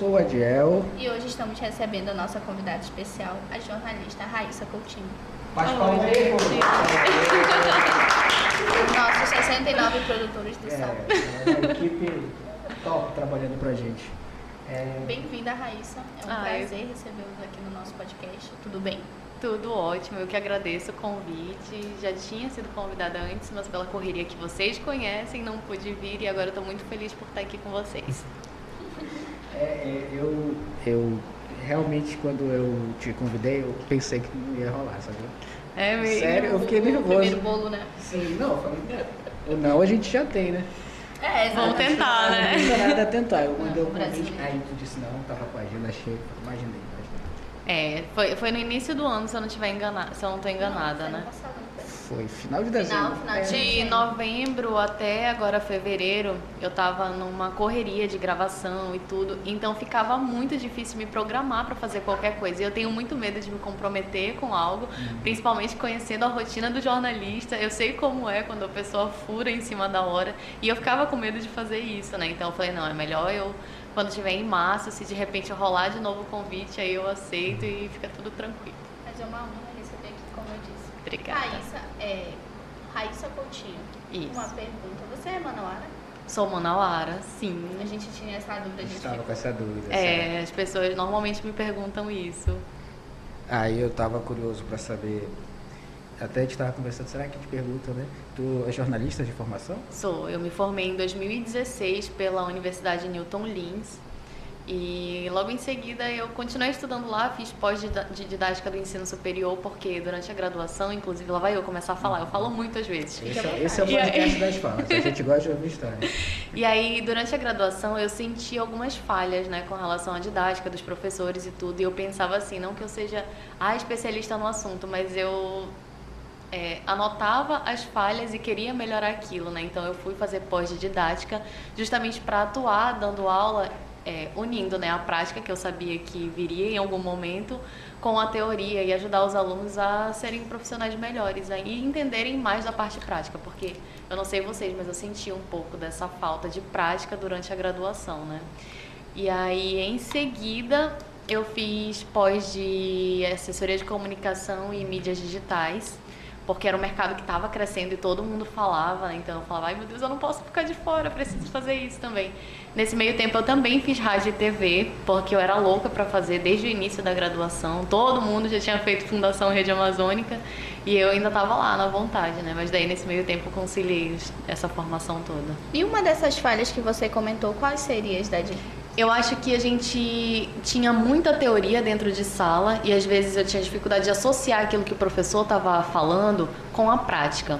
sou o Adiel. E hoje estamos recebendo a nossa convidada especial, a jornalista Raíssa Coutinho. Bate palma aí, Nossos 69 produtores do Sol. Uma equipe top trabalhando pra gente. Bem-vinda, Raíssa. É um prazer recebê-los aqui no nosso podcast. Tudo bem? Tudo ótimo, eu que agradeço o convite. Já tinha sido convidada antes, mas pela correria que vocês conhecem, não pude vir e agora estou muito feliz por estar aqui com vocês. Eu realmente, quando eu te convidei, eu pensei que não ia rolar, sabe? É mesmo? Sério, eu fiquei nervoso. O primeiro bolo, né? Sim, não, eu falei, o não a gente já tem, né? Vamos tentar, né? Não custa nada tentar. Eu mandei o Brasil. convite, aí tu disse não, tava com a agenda cheia, imaginei. Foi no início do ano, se eu não estiver enganada, se eu não estou enganada, né? Foi final de dezembro. Final De novembro até agora fevereiro, eu tava numa correria de gravação e tudo, então ficava muito difícil me programar para fazer qualquer coisa. E eu tenho muito medo de me comprometer com algo, principalmente conhecendo a rotina do jornalista. Eu sei como é quando a pessoa fura em cima da hora, e eu ficava com medo de fazer isso, né? Então eu falei, não, é melhor eu, quando estiver em março, se de repente rolar de novo o convite, aí eu aceito e fica tudo tranquilo. Mas é uma honra receber aqui, como eu disse. Obrigada. Raíssa Coutinho. Isso. Uma pergunta. Você é manauara? Sou manauara, sim. A gente tinha essa dúvida. A gente estava com essa dúvida. As pessoas normalmente me perguntam isso. Aí eu tava curioso para saber, até a gente tava conversando, será que te pergunta, né? Tu é jornalista de formação? Sou. Eu me formei em 2016 pela Universidade Newton Lins. E logo em seguida eu continuei estudando lá, fiz pós de didática do ensino superior, porque durante a graduação, inclusive lá vai eu começar a falar, eu falo muitas vezes. Esse é o podcast das falas, a gente gosta de ouvir história. E aí, durante a graduação, eu senti algumas falhas, né, com relação à didática dos professores e tudo, e eu pensava assim, não que eu seja a especialista no assunto, mas eu anotava as falhas e queria melhorar aquilo, né, então eu fui fazer pós de didática justamente para atuar dando aula, unindo, né, a prática que eu sabia que viria em algum momento com a teoria e ajudar os alunos a serem profissionais melhores e entenderem mais da parte prática, porque eu não sei vocês, mas eu senti um pouco dessa falta de prática durante a graduação, né? E aí, em seguida, eu fiz pós de assessoria de comunicação e mídias digitais, porque era um mercado que estava crescendo e todo mundo falava, então eu falava, ai meu Deus, eu não posso ficar de fora, eu preciso fazer isso também. Nesse meio tempo eu também fiz rádio e TV, porque eu era louca para fazer desde o início da graduação, todo mundo já tinha feito Fundação Rede Amazônica e eu ainda estava lá na vontade, né? Mas daí nesse meio tempo eu conciliei essa formação toda. E uma dessas falhas que você comentou, quais seriam as da Eu acho que a gente tinha muita teoria dentro de sala e às vezes eu tinha dificuldade de associar aquilo que o professor estava falando com a prática.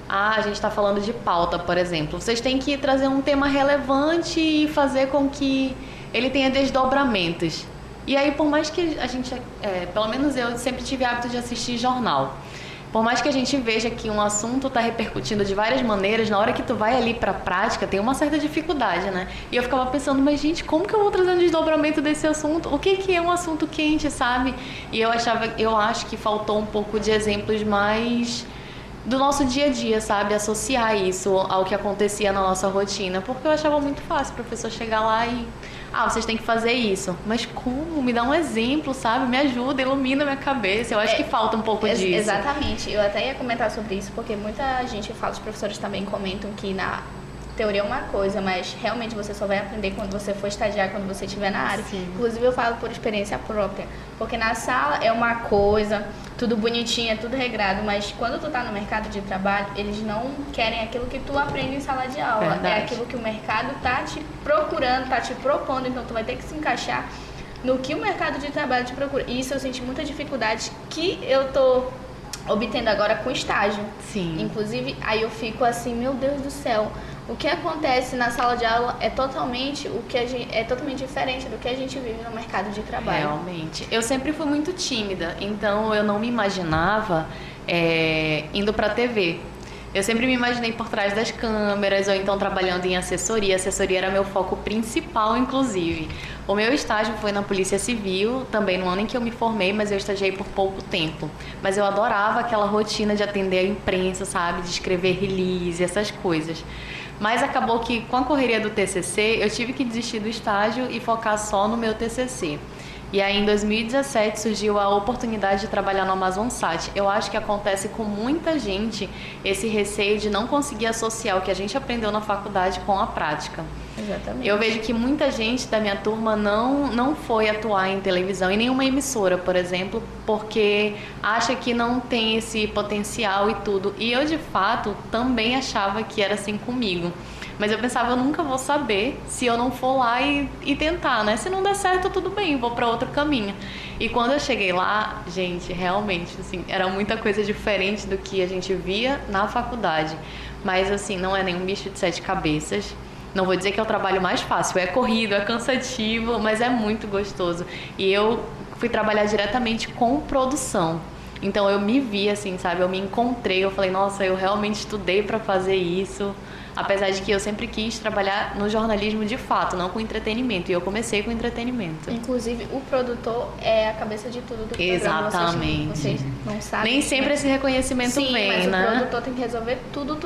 A gente está falando de pauta, por exemplo. Vocês têm que trazer um tema relevante e fazer com que ele tenha desdobramentos. E aí, por mais que a gente, pelo menos eu sempre tive hábito de assistir jornal. Por mais que a gente veja que um assunto está repercutindo de várias maneiras, na hora que tu vai ali para a prática, tem uma certa dificuldade, né? E eu ficava pensando, mas gente, como que eu vou trazer um desdobramento desse assunto? O que é um assunto quente, sabe? E eu acho que faltou um pouco de exemplos mais do nosso dia a dia, sabe? Associar isso ao que acontecia na nossa rotina, porque eu achava muito fácil o professor chegar lá e vocês têm que fazer isso. Mas como? Me dá um exemplo, sabe? Me ajuda, ilumina minha cabeça. Eu acho que falta um pouco disso. Exatamente. Eu até ia comentar sobre isso, porque muita gente fala, os professores também comentam que na teoria é uma coisa, mas realmente você só vai aprender quando você for estagiar, quando você estiver na área. Sim. Inclusive eu falo por experiência própria, porque na sala é uma coisa, tudo bonitinho, é tudo regrado, mas quando tu tá no mercado de trabalho, eles não querem aquilo que tu aprende em sala de aula. Verdade. É aquilo que o mercado tá te procurando, tá te propondo, então tu vai ter que se encaixar no que o mercado de trabalho te procura. E isso eu senti muita dificuldade que eu tô obtendo agora com estágio. Sim. Inclusive, aí eu fico assim, meu Deus do céu, o que acontece na sala de aula é totalmente totalmente diferente do que a gente vive no mercado de trabalho. Realmente. Eu sempre fui muito tímida, então eu não me imaginava indo para a TV. Eu sempre me imaginei por trás das câmeras ou então trabalhando em assessoria. Assessoria era meu foco principal, inclusive. O meu estágio foi na Polícia Civil, também no ano em que eu me formei, mas eu estagiei por pouco tempo. Mas eu adorava aquela rotina de atender a imprensa, sabe? De escrever release, essas coisas. Mas acabou que com a correria do TCC, eu tive que desistir do estágio e focar só no meu TCC. E aí em 2017 surgiu a oportunidade de trabalhar no AmazonSat. Eu acho que acontece com muita gente esse receio de não conseguir associar o que a gente aprendeu na faculdade com a prática. Exatamente. Eu vejo que muita gente da minha turma não foi atuar em televisão, em nenhuma emissora, por exemplo, porque acha que não tem esse potencial e tudo. E eu, de fato, também achava que era assim comigo. Mas eu pensava, eu nunca vou saber se eu não for lá e tentar, né? Se não der certo, tudo bem, vou para outro caminho. E quando eu cheguei lá, gente, realmente, assim, era muita coisa diferente do que a gente via na faculdade. Mas, assim, não é nenhum bicho de 7 cabeças. Não vou dizer que é o trabalho mais fácil, é corrido, é cansativo, mas é muito gostoso. E eu fui trabalhar diretamente com produção. Então eu me vi assim, sabe? Eu me encontrei, eu falei, nossa, eu realmente estudei para fazer isso. Apesar de que eu sempre quis trabalhar no jornalismo de fato, não com entretenimento. E eu comecei com entretenimento. Inclusive, o produtor é a cabeça de tudo do programa. Exatamente. Vocês não sabem. Nem sempre esse reconhecimento vem, mas né? o produtor tem que resolver tudo.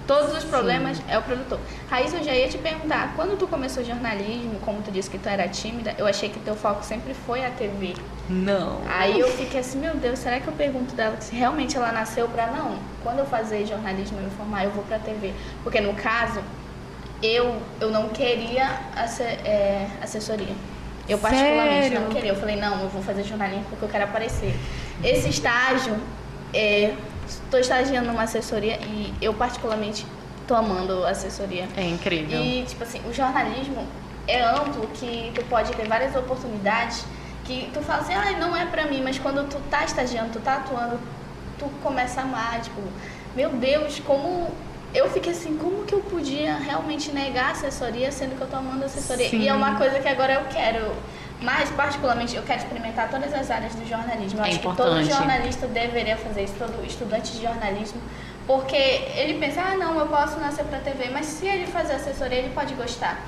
Todos os problemas é o produtor. Raíssa, eu já ia te perguntar, quando tu começou jornalismo, como tu disse que tu era tímida, eu achei que teu foco sempre foi a TV. Não. Aí eu fiquei assim, meu Deus, será que eu pergunto dela se realmente ela nasceu pra não? Quando eu fazer jornalismo e me formar, eu vou pra TV. Porque no caso, eu não queria assessoria. Eu particularmente Sério? não queria. Eu falei, não, eu vou fazer jornalismo porque eu quero aparecer. Esse estágio, estou estagiando numa assessoria e eu particularmente estou amando a assessoria. É incrível. E, tipo assim, o jornalismo é amplo, que tu pode ter várias oportunidades que tu fala assim, não é pra mim, mas quando tu tá estagiando, tu tá atuando, tu começa a amar, tipo, meu Deus, como... Eu fiquei assim, como que eu podia realmente negar a assessoria, sendo que eu tô amando a assessoria? Sim. E é uma coisa que agora eu quero, mas particularmente eu quero experimentar todas as áreas do jornalismo. Eu acho que todo jornalista deveria fazer isso, todo estudante de jornalismo, porque ele pensa, não, eu posso nascer pra TV, mas se ele fazer assessoria, ele pode gostar.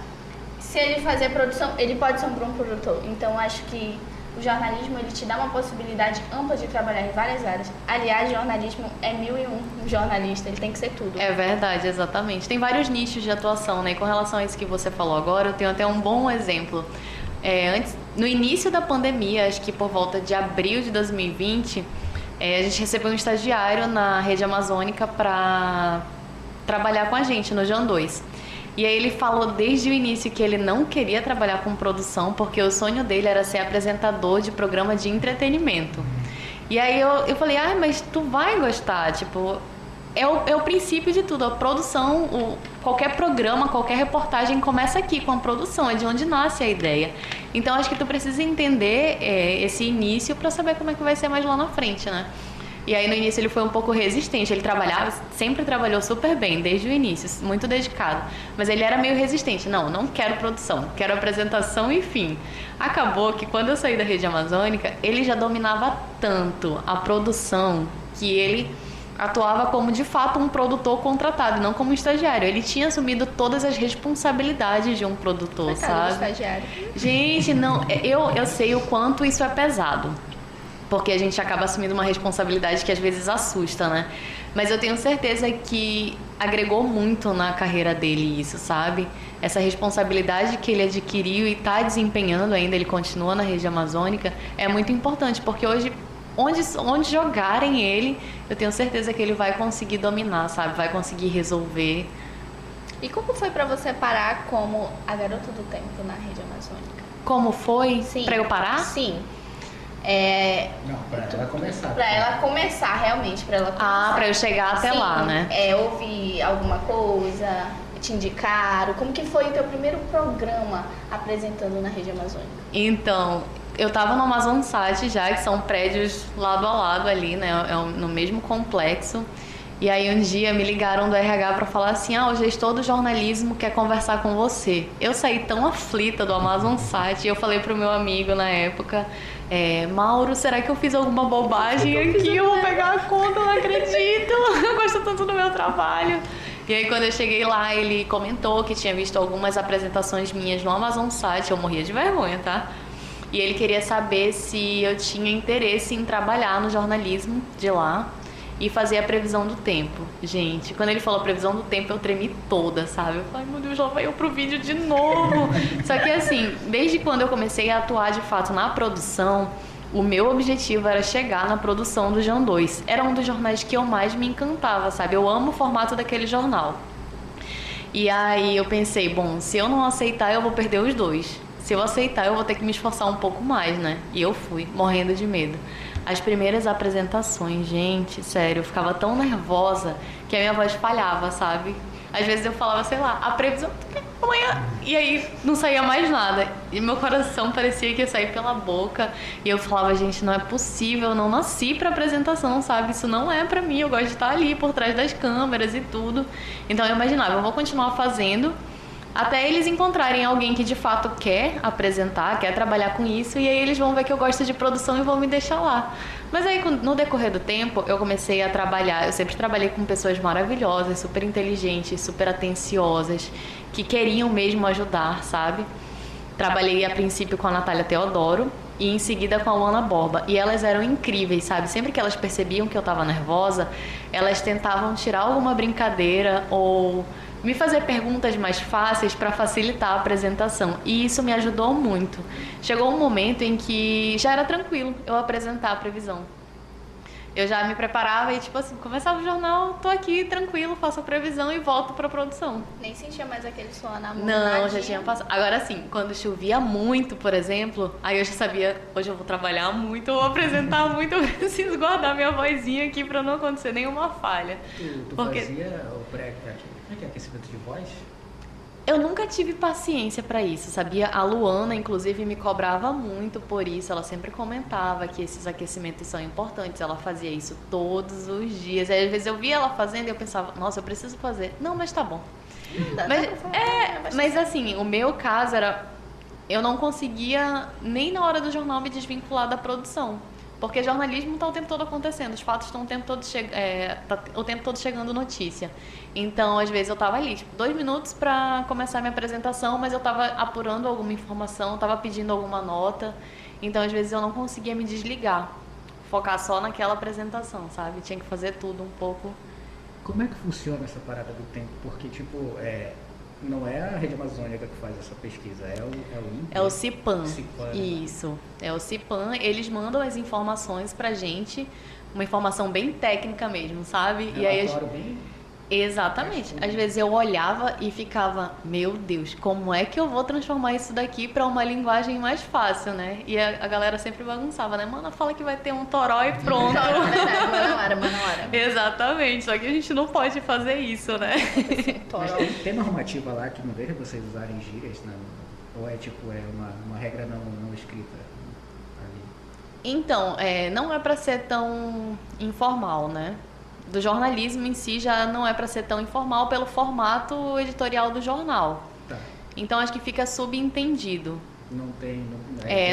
Se ele fazer produção, ele pode ser um bom produtor. Então, acho que o jornalismo, ele te dá uma possibilidade ampla de trabalhar em várias áreas. Aliás, jornalismo é 1001 jornalista, ele tem que ser tudo. É verdade, exatamente. Tem vários nichos de atuação, né? E com relação a isso que você falou agora, eu tenho até um bom exemplo. No início da pandemia, acho que por volta de abril de 2020, a gente recebeu um estagiário na Rede Amazônica para trabalhar com a gente no Jan 2. E aí ele falou desde o início que ele não queria trabalhar com produção, porque o sonho dele era ser apresentador de programa de entretenimento. E aí eu falei, mas tu vai gostar, tipo, é o princípio de tudo, a produção, qualquer programa, qualquer reportagem começa aqui com a produção, é de onde nasce a ideia. Então acho que tu precisa entender esse início para saber como é que vai ser mais lá na frente, né? E aí no início ele foi um pouco resistente, ele sempre trabalhou super bem, desde o início, muito dedicado. Mas ele era meio resistente, não quero produção, quero apresentação e fim. Acabou que quando eu saí da Rede Amazônica, ele já dominava tanto a produção que ele atuava como de fato um produtor contratado, não como um estagiário. Ele tinha assumido todas as responsabilidades de um produtor, sabe? Estagiário. Gente, não, eu sei o quanto isso é pesado. Porque a gente acaba assumindo uma responsabilidade que às vezes assusta, né? Mas eu tenho certeza que agregou muito na carreira dele isso, sabe? Essa responsabilidade que ele adquiriu e está desempenhando ainda, ele continua na Rede Amazônica, é muito importante, porque hoje, onde jogarem ele, eu tenho certeza que ele vai conseguir dominar, sabe? Vai conseguir resolver. E como foi pra você parar como a garota do tempo na Rede Amazônica? Como foi? Sim. Pra eu parar? Sim. Não, pra ela começar. Pra ela começar, realmente, pra ela começar. Pra eu chegar até lá, né? Ouvir alguma coisa, te indicaram. Como que foi o teu primeiro programa apresentando na Rede Amazônica? Então, eu tava no AmazonSat já, que são prédios lado a lado ali, né? No mesmo complexo. E aí um dia me ligaram do RH para falar assim, o gestor do jornalismo quer conversar com você. Eu saí tão aflita do AmazonSat e eu falei pro meu amigo na época, Mauro, será que eu fiz alguma bobagem aqui? Eu vou pegar a conta, não acredito. Eu gosto tanto do meu trabalho. E aí quando eu cheguei lá, ele comentou que tinha visto algumas apresentações minhas no AmazonSat, eu morria de vergonha, tá? E ele queria saber se eu tinha interesse em trabalhar no jornalismo de lá. e fazer a previsão do tempo. Gente, quando ele falou previsão do tempo, eu tremi toda, sabe? Eu falei, meu Deus, lá vai eu pro vídeo de novo. Só que assim, desde quando eu comecei a atuar de fato na produção, o meu objetivo era chegar na produção do Jam 2. Era um dos jornais que eu mais me encantava, sabe? Eu amo o formato daquele jornal. E aí eu pensei, bom, se eu não aceitar, eu vou perder os dois. Se eu aceitar, eu vou ter que me esforçar um pouco mais, né? E eu fui, morrendo de medo. As primeiras apresentações, gente, sério, eu ficava tão nervosa que a minha voz falhava, sabe? Às vezes eu falava, sei lá, a previsão amanhã, e aí não saía mais nada. E meu coração parecia que ia sair pela boca. E eu falava, gente, não é possível, eu não nasci pra apresentação, sabe? Isso não é pra mim, eu gosto de estar ali por trás das câmeras e tudo. Então eu imaginava, eu vou continuar fazendo até eles encontrarem alguém que de fato quer apresentar, quer trabalhar com isso, e aí eles vão ver que eu gosto de produção e vão me deixar lá. Mas aí, no decorrer do tempo, eu comecei a trabalhar, eu sempre trabalhei com pessoas maravilhosas, super inteligentes, super atenciosas, que queriam mesmo ajudar, sabe? Trabalhei a princípio com a Natália Teodoro e em seguida com a Luana Borba. E elas eram incríveis, sabe? Sempre que elas percebiam que eu estava nervosa, elas tentavam tirar alguma brincadeira ou me fazer perguntas mais fáceis para facilitar a apresentação. E isso me ajudou muito. Chegou um momento em que já era tranquilo eu apresentar a previsão. Eu já me preparava e, tipo assim, começava o jornal, tô aqui tranquilo, faço a previsão e volto pra produção. Nem sentia mais aquele suor na mão. Não, já tinha passado. Agora sim, quando chovia muito, por exemplo, aí eu já sabia, hoje eu vou trabalhar muito, eu vou apresentar muito, eu preciso guardar minha vozinha aqui pra não acontecer nenhuma falha. Tu Porque fazia o aquecimento de voz? eu nunca tive paciência pra isso, sabia? A Luana, inclusive, me cobrava muito por isso. Ela sempre comentava que esses aquecimentos são importantes. Ela fazia isso todos os dias. Aí, às vezes eu via ela fazendo e eu pensava, nossa, eu preciso fazer. Não, mas tá bom. Mas assim, o meu caso era, eu não conseguia nem na hora do jornal me desvincular da produção. Porque jornalismo está o tempo todo acontecendo, os fatos estão o tempo todo chegando notícia. Então, às vezes eu estava ali, tipo, 2 minutos para começar a minha apresentação, mas eu estava apurando alguma informação, estava pedindo alguma nota. Então, às vezes eu não conseguia me desligar, focar só naquela apresentação, sabe? Tinha que fazer tudo um pouco. Como é que funciona essa parada do tempo? Porque, tipo, não é a Rede Amazônica que faz essa pesquisa, é o INPE? É o CIPAM. CIPAM. Isso, é o CIPAM. Eles mandam as informações pra gente, uma informação bem técnica mesmo, sabe? E aí bem... Exatamente. Às vezes eu olhava e ficava, meu Deus, como é que eu vou transformar isso daqui para uma linguagem mais fácil, né? E a galera sempre bagunçava, né? Mana, fala que vai ter um toró e pronto. Manauara. Exatamente, só que a gente não pode fazer isso, né? Mas tem normativa lá que não deixa vocês usarem gírias, né? Ou é tipo, uma regra não escrita ali? Então, não é para ser tão informal, né? Do jornalismo em si já não é para ser tão informal pelo formato editorial do jornal. Tá. Então acho que fica subentendido. Não tem...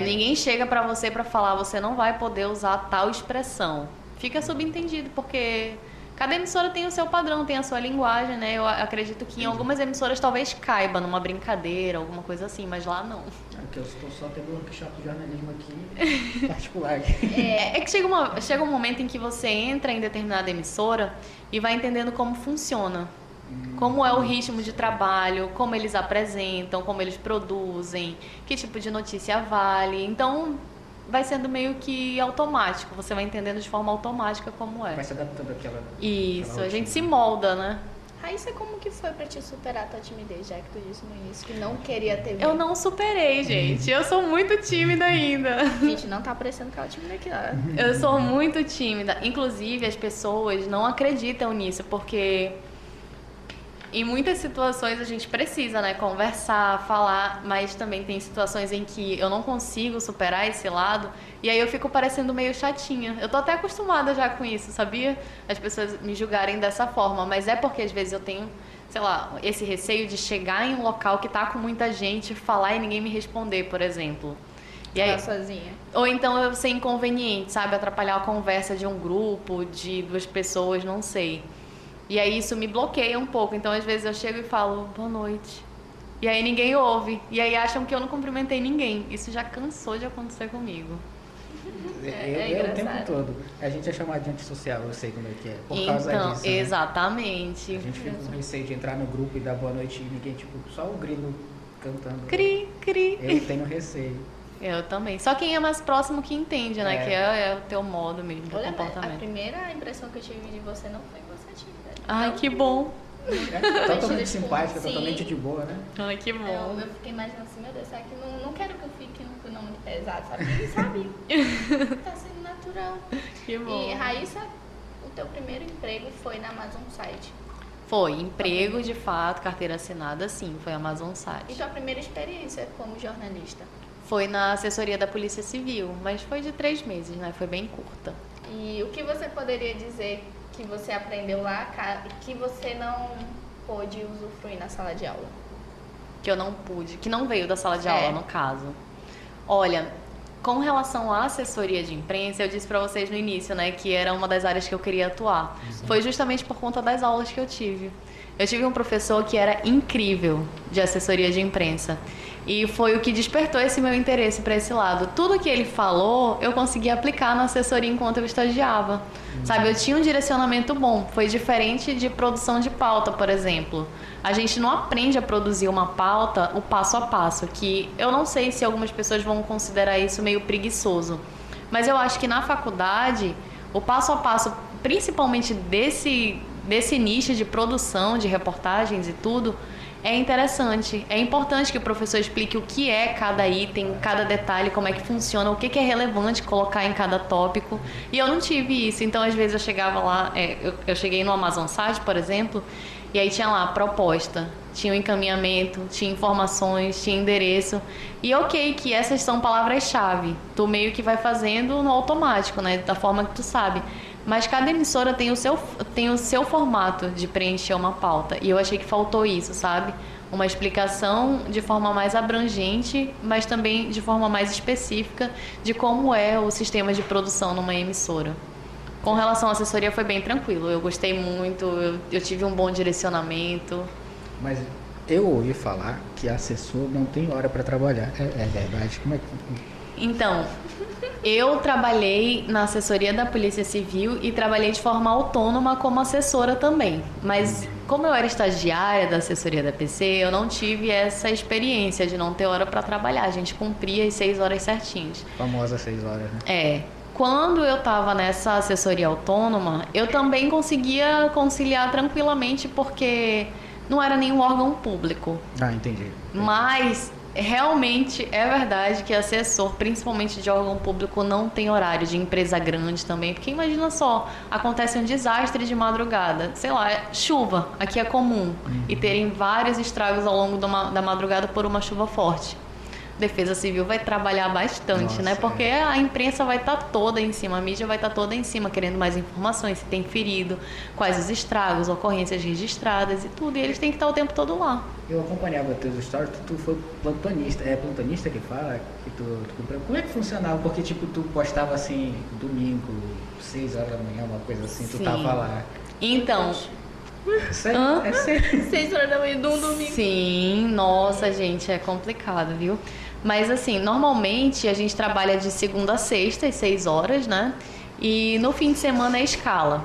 Ninguém chega para você para falar, você não vai poder usar tal expressão. Fica subentendido, porque cada emissora tem o seu padrão, tem a sua linguagem, né? Eu acredito que em algumas emissoras talvez caiba numa brincadeira, alguma coisa assim, mas lá não. Porque eu estou só tendo um workshop de jornalismo aqui particular. É que chega um momento em que você entra em determinada emissora e vai entendendo como funciona. Como é o ritmo de trabalho, como eles apresentam, como eles produzem, que tipo de notícia vale. Então, vai sendo meio que automático. Você vai entendendo de forma automática como é. Vai se adaptando àquela... Isso, a gente se molda, né? Raíssa, como que foi pra te superar a tua timidez, já que tu disse no início que não queria ter Eu não superei, gente. Eu sou muito tímida ainda. Gente, não tá aparecendo que ela é tímida aqui, ó. Eu sou muito tímida. Inclusive, as pessoas não acreditam nisso, porque em muitas situações a gente precisa, né, conversar, falar, mas também tem situações em que eu não consigo superar esse lado e aí eu fico parecendo meio chatinha. Eu tô até acostumada já com isso, sabia? As pessoas me julgarem dessa forma, mas é porque às vezes eu tenho, sei lá, esse receio de chegar em um local que tá com muita gente, falar e ninguém me responder, por exemplo. E aí, sozinha. ou então eu ser inconveniente, sabe? Atrapalhar a conversa de um grupo, de 2 pessoas, não sei. E aí isso me bloqueia um pouco. Então, às vezes, eu chego e falo, boa noite. E aí ninguém ouve. E aí acham que eu não cumprimentei ninguém. Isso já cansou de acontecer comigo. Eu o tempo todo. A gente é chamado de antissocial, eu sei como é que é. Por causa disso. Né? Exatamente. A gente fica com receio de entrar no grupo e dar boa noite e ninguém, tipo, só o grilo cantando. Cri, cri. Eu tenho receio. Eu também. Só quem é mais próximo que entende, né? Que é o teu modo mesmo de Olha, comportamento. A primeira impressão que eu tive de você não foi você tímida. Ai, Então, que bom. Totalmente simpática, sim. totalmente de boa, né? Ai, que bom. Eu fiquei imaginando assim, meu Deus, será que não quero que eu fique num não muito pesado, sabe? Sabe? Tá sendo natural. Que bom. E, Raíssa, o teu primeiro emprego foi na Amazon Site. Foi, emprego de fato, carteira assinada, sim, foi Amazon E Site. tua primeira experiência como jornalista? Foi na assessoria da Polícia Civil, mas foi de 3 meses, né? Foi bem curta. E o que você poderia dizer que você aprendeu lá que você não pôde usufruir na sala de aula? Que eu não pude, que não veio da sala de aula, no caso. Olha, com relação à assessoria de imprensa, eu disse pra vocês no início, né, que era uma das áreas que eu queria atuar. Foi justamente por conta das aulas que eu tive. Eu tive um professor que era incrível de assessoria de imprensa. E foi o que despertou esse meu interesse para esse lado. Tudo que ele falou, eu consegui aplicar na assessoria enquanto eu estagiava. Sabe, eu tinha um direcionamento bom. Foi diferente de produção de pauta, por exemplo. A gente não aprende a produzir uma pauta o passo a passo, que eu não sei se algumas pessoas vão considerar isso meio preguiçoso. Mas eu acho que na faculdade, o passo a passo, principalmente desse nicho de produção, de reportagens e tudo, é interessante. É importante que o professor explique o que é cada item, cada detalhe, como é que funciona, o que é relevante colocar em cada tópico. E eu não tive isso. Então, às vezes, eu chegava lá... eu cheguei no Amazon Site, por exemplo, e aí tinha lá a proposta, tinha o encaminhamento, tinha informações, tinha endereço. E ok, que essas são palavras-chave. Tu meio que vai fazendo no automático, né? Da forma que tu sabe. Mas cada emissora tem o seu formato de preencher uma pauta. E eu achei que faltou isso, sabe? Uma explicação de forma mais abrangente, mas também de forma mais específica de como é o sistema de produção numa emissora. Com relação à assessoria foi bem tranquilo. Eu gostei muito, eu tive um bom direcionamento. Mas eu ouvi falar que assessor não tem hora para trabalhar. É verdade? Como é que... Então, eu trabalhei na assessoria da Polícia Civil e trabalhei de forma autônoma como assessora também. Mas como eu era estagiária da assessoria da PC, eu não tive essa experiência de não ter hora para trabalhar. A gente cumpria as 6 horas certinhas. Famosa 6 horas, né? É. Quando eu estava nessa assessoria autônoma, eu também conseguia conciliar tranquilamente porque não era nenhum órgão público. Ah, entendi. Mas realmente é verdade que assessor, principalmente de órgão público, não tem horário, de empresa grande também. Porque imagina só, acontece um desastre de madrugada, sei lá, chuva, aqui é comum, e terem vários estragos ao longo da madrugada por uma chuva forte. Defesa Civil vai trabalhar bastante, Nossa, né? Porque a imprensa vai estar toda em cima, a mídia vai estar toda em cima, querendo mais informações, se tem ferido, quais os estragos, ocorrências registradas e tudo. E eles têm que estar o tempo todo lá. Eu acompanhava teus stories, tu foi plantonista. É plantonista que fala? Que como é que funcionava? Porque, tipo, tu postava assim, domingo, 6 horas da manhã, uma coisa assim, tu Sim. tava lá. Então... Sério? É sério? 6 horas da manhã de um domingo. Sim, nossa, gente, é complicado, viu? Mas assim, normalmente a gente trabalha de segunda a sexta, às 6 horas, né? E no fim de semana é escala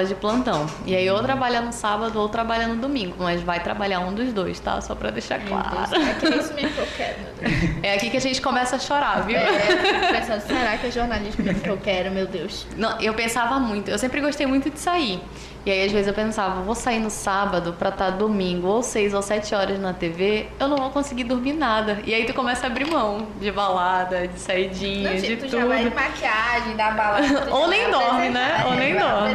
de plantão. E aí ou trabalha no sábado ou trabalha no domingo, mas vai trabalhar um dos dois, tá? Só pra deixar claro. É que é isso mesmo que eu quero, meu Deus. É aqui que a gente começa a chorar, viu? Pensando, será que é jornalismo mesmo que eu quero, meu Deus? Não, eu pensava muito, eu sempre gostei muito de sair. E aí, às vezes, eu pensava, vou sair no sábado pra estar domingo, ou 6 ou 7 horas na TV, eu não vou conseguir dormir nada. E aí, tu começa a abrir mão de balada, de saidinha, Não, de tipo, tu tudo. já vai de maquiagem, da balada. Ou nem dorme, né? Ou nem dorme.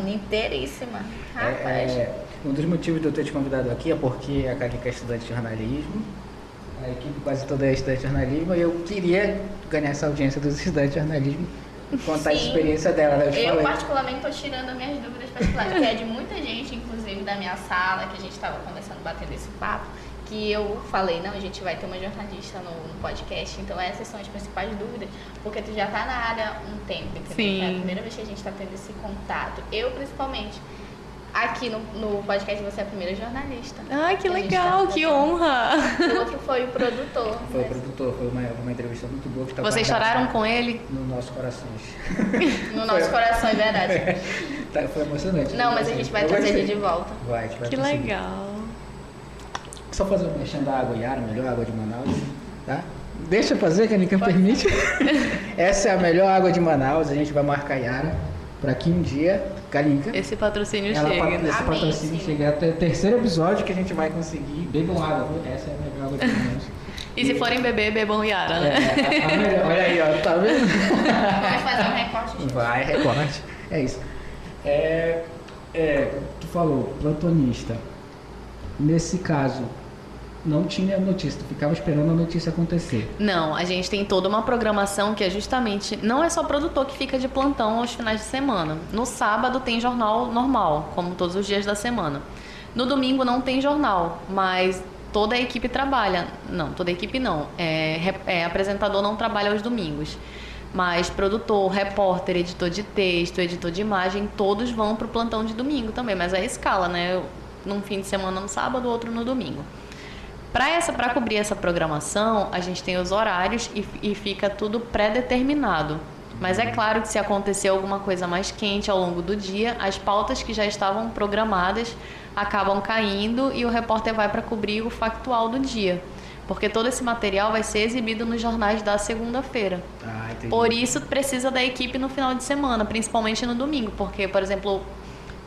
Não, inteiríssima. Rapaz. Um dos motivos de eu ter te convidado aqui é porque a Kika é estudante de jornalismo, a equipe quase toda é estudante de jornalismo, e eu queria ganhar essa audiência dos estudantes de jornalismo, contar a experiência dela, né? Eu particularmente estou tirando as minhas dúvidas particulares, que é de muita gente, inclusive da minha sala, que a gente estava conversando, batendo esse papo, que eu falei, não, a gente vai ter uma jornalista no podcast, então essas são as principais dúvidas, porque tu já tá na área há um tempo, entendeu? Sim. É a primeira vez que a gente está tendo esse contato. Eu, principalmente, aqui no podcast você é a primeira jornalista. Ai, que A gente legal, tá que fazendo. honra! O outro foi o produtor. Foi o mas produtor, foi uma entrevista muito boa. Que tá Vocês guardada choraram com ele? nos nossos corações. No nosso coração, é verdade. Tá, foi emocionante. Não, mas a gente vai Eu trazer gostei. ele de volta. Vai, a gente vai Que conseguir. legal. Só fazer um mexendo da água Yara, a melhor água de Manaus, tá? Deixa eu fazer, que a Nica permite. Essa é a melhor água de Manaus, a gente vai marcar Yara para que um dia, Kalinka, Esse patrocínio ela chega, né? esse Amém, patrocínio sim. chegar até o terceiro episódio que a gente vai conseguir. Bebam água, viu? Essa é a melhor água de Manaus. E se forem beber, bebam Yara, né? A melhor, olha aí, ó, tá vendo? Vamos fazer um recorte de Vai, recorte. É isso. Tu falou, plantonista. Nesse caso, não tinha notícia, tu ficava esperando a notícia acontecer. Não, a gente tem toda uma programação que é justamente... Não é só produtor que fica de plantão aos finais de semana. No sábado tem jornal normal, como todos os dias da semana. No domingo não tem jornal, mas toda a equipe trabalha. Não, toda a equipe não. Apresentador não trabalha aos domingos. Mas produtor, repórter, editor de texto, editor de imagem, todos vão pro plantão de domingo também. Mas é a escala, né? Num fim de semana no sábado, outro no domingo. Para cobrir essa programação, a gente tem os horários e fica tudo pré-determinado. Mas é claro que se acontecer alguma coisa mais quente ao longo do dia, as pautas que já estavam programadas acabam caindo e o repórter vai para cobrir o factual do dia. Porque todo esse material vai ser exibido nos jornais da segunda-feira. Ah, entendi. Por isso precisa da equipe no final de semana, principalmente no domingo. Porque, por exemplo,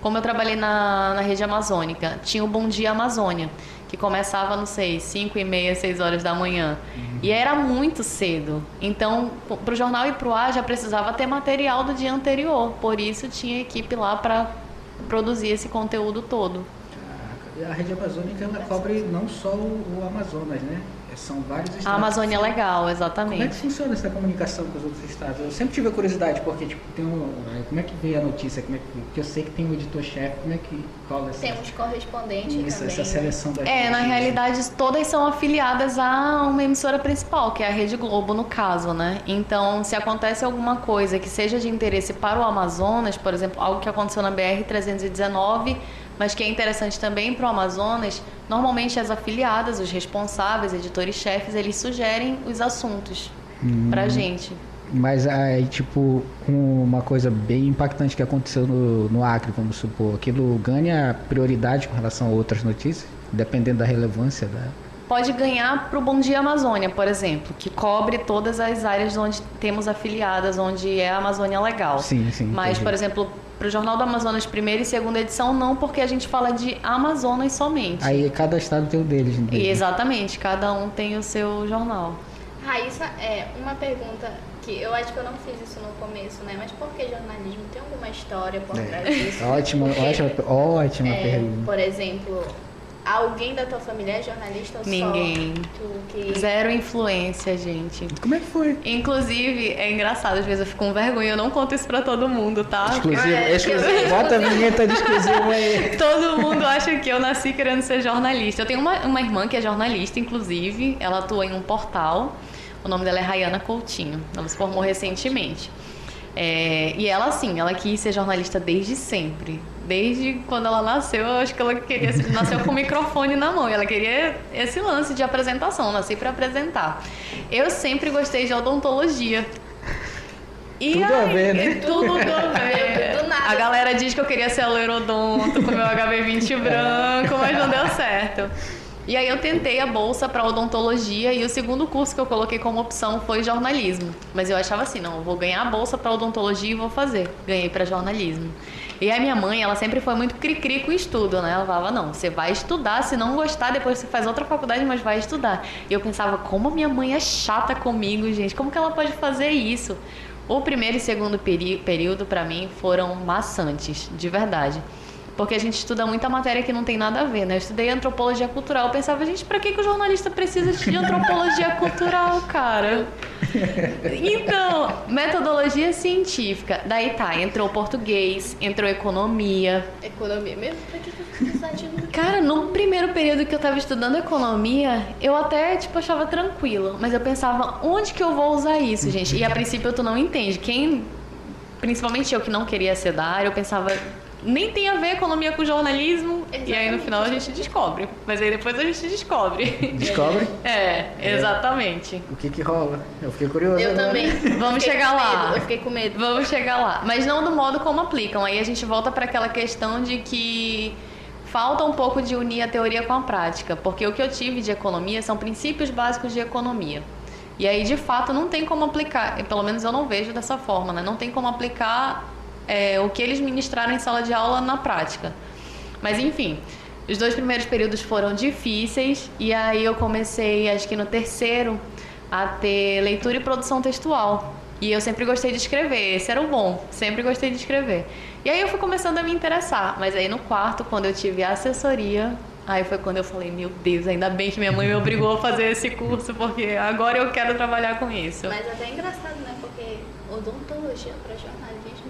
como eu trabalhei na rede amazônica, tinha o Bom Dia Amazônia, que começava, não sei, 5h30, 6 horas da manhã. E era muito cedo. Então, para o jornal ir pro ar, já precisava ter material do dia anterior. Por isso, tinha equipe lá para produzir esse conteúdo todo. Caraca. A rede amazônica, ela cobre não só o Amazonas, né? São vários estados. A Amazônia é legal, Como é exatamente. que funciona essa comunicação com os outros estados? Eu sempre tive a curiosidade, porque tipo, como é que veio a notícia? Porque eu sei que tem um editor-chefe, como é que rola essa, Temos correspondente isso, também. essa seleção das Na notícias? realidade, todas são afiliadas a uma emissora principal, que é a Rede Globo, no caso, né? Então, se acontece alguma coisa que seja de interesse para o Amazonas, por exemplo, algo que aconteceu na BR-319, mas que é interessante também para o Amazonas, normalmente as afiliadas, os responsáveis, editores-chefes, eles sugerem os assuntos pra gente. Mas aí, tipo, uma coisa bem impactante que aconteceu no Acre, vamos supor, aquilo ganha prioridade com relação a outras notícias, dependendo da relevância da... Pode ganhar para o Bom Dia Amazônia, por exemplo, que cobre todas as áreas onde temos afiliadas, onde é a Amazônia Legal. Sim, sim. Mas, entendi. por exemplo, para o Jornal do Amazonas, primeira e segunda edição, não, porque a gente fala de Amazonas somente. Aí cada estado tem o deles. né? E, exatamente, cada um tem o seu jornal. Raíssa, uma pergunta que eu acho que eu não fiz isso no começo, né? Mas por que jornalismo? Tem alguma história por trás disso? Ótima pergunta. Por exemplo, alguém da tua família é jornalista ou Ninguém. só tu que... Zero influência, gente. Como é que foi? Inclusive, é engraçado, às vezes eu fico com vergonha, eu não conto isso pra todo mundo, tá? Exclusivo. Bota a vinheta de exclusivo aí. Todo mundo acha que eu nasci querendo ser jornalista. Eu tenho uma irmã que é jornalista, inclusive. Ela atua em um portal. O nome dela é Rayana Coutinho. Ela se formou recentemente. E ela, assim, ela quis ser jornalista desde sempre. Desde quando ela nasceu, eu acho que ela nasceu com o microfone na mão. E ela queria esse lance de apresentação. Nasci para apresentar. Eu sempre gostei de odontologia. E Tudo a ver, né? Tudo a ver. Do nada. A galera diz que eu queria ser loirodonto com meu HB20 branco, mas não deu certo. E aí eu tentei a bolsa para odontologia e o segundo curso que eu coloquei como opção foi jornalismo. Mas eu achava assim, não, eu vou ganhar a bolsa para odontologia e vou fazer. Ganhei para jornalismo. E a minha mãe, ela sempre foi muito cri-cri com estudo, né? Ela falava, não, você vai estudar, se não gostar, depois você faz outra faculdade, mas vai estudar. E eu pensava, como a minha mãe é chata comigo, gente, como que ela pode fazer isso? O primeiro e segundo período, para mim, foram maçantes, de verdade. Porque a gente estuda muita matéria que não tem nada a ver, né? Eu estudei antropologia cultural. Eu pensava, gente, pra que o jornalista precisa de antropologia cultural, cara? Então, metodologia científica. Daí tá, entrou português, entrou economia. Economia mesmo? Pra que eu precisar de... Cara, no primeiro período que eu tava estudando economia, eu até, achava tranquilo. Mas eu pensava, onde que eu vou usar isso, gente? E a princípio tu não entende. Principalmente eu que não queria ser da área, eu pensava... nem tem a ver economia com jornalismo. E aí no final a gente descobre. Mas aí depois a gente descobre. Descobre? É, exatamente. O que rola? Eu fiquei curioso. Eu agora. também. Vamos Fiquei chegar com lá. medo, eu fiquei com medo. Vamos chegar lá. Mas não do modo como aplicam. Aí a gente volta para aquela questão de que falta um pouco de unir a teoria com a prática. Porque o que eu tive de economia são princípios básicos de economia. E aí, de fato, não tem como aplicar. Pelo menos eu não vejo dessa forma, né? Não tem como aplicar o que eles ministraram em sala de aula na prática. Mas, enfim, os 2 primeiros períodos foram difíceis. E aí eu comecei, acho que no terceiro, a ter leitura e produção textual. E eu sempre gostei de escrever, esse era o bom, sempre gostei de escrever. E aí eu fui começando a me interessar, mas aí no quarto, quando eu tive a assessoria, aí foi quando eu falei, meu Deus, ainda bem que minha mãe me obrigou a fazer esse curso, porque agora eu quero trabalhar com isso. Mas até é engraçado, né? Porque odontologia para jornalismo.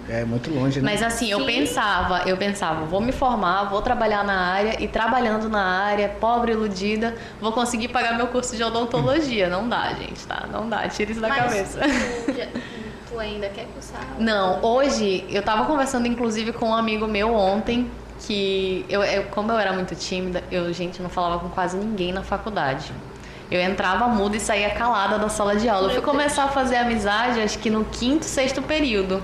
É muito longe, né? Mas assim, eu Sim. pensava, vou me formar, vou trabalhar na área, e trabalhando na área, pobre, iludida, vou conseguir pagar meu curso de odontologia. Não dá, gente, tá? Não dá, tira isso da cabeça. Tu ainda quer cursar? Não, hoje, eu tava conversando inclusive com um amigo meu ontem, que como eu era muito tímida, gente, não falava com quase ninguém na faculdade. Eu entrava muda e saía calada da sala de aula. Eu fui começar a fazer amizade, acho que no 5º, 6º período.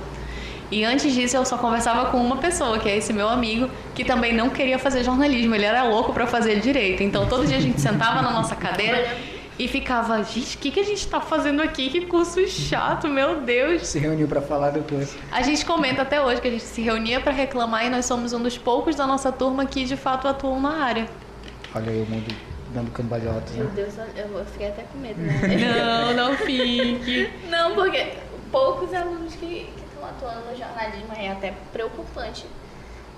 E antes disso eu só conversava com uma pessoa, que é esse meu amigo, que também não queria fazer jornalismo, ele era louco pra fazer direito. Então todo dia a gente sentava na nossa cadeira e ficava, gente, o que a gente tá fazendo aqui? Que curso chato, meu Deus. Se reuniu pra falar do curso. A gente comenta até hoje que a gente se reunia pra reclamar e nós somos um dos poucos da nossa turma que de fato atuam na área. Olha aí o mundo dando cambalhotas, Meu né? Deus, eu fiquei até com medo, né? Não fique. Não, porque poucos alunos que estão atuando no jornalismo é até preocupante.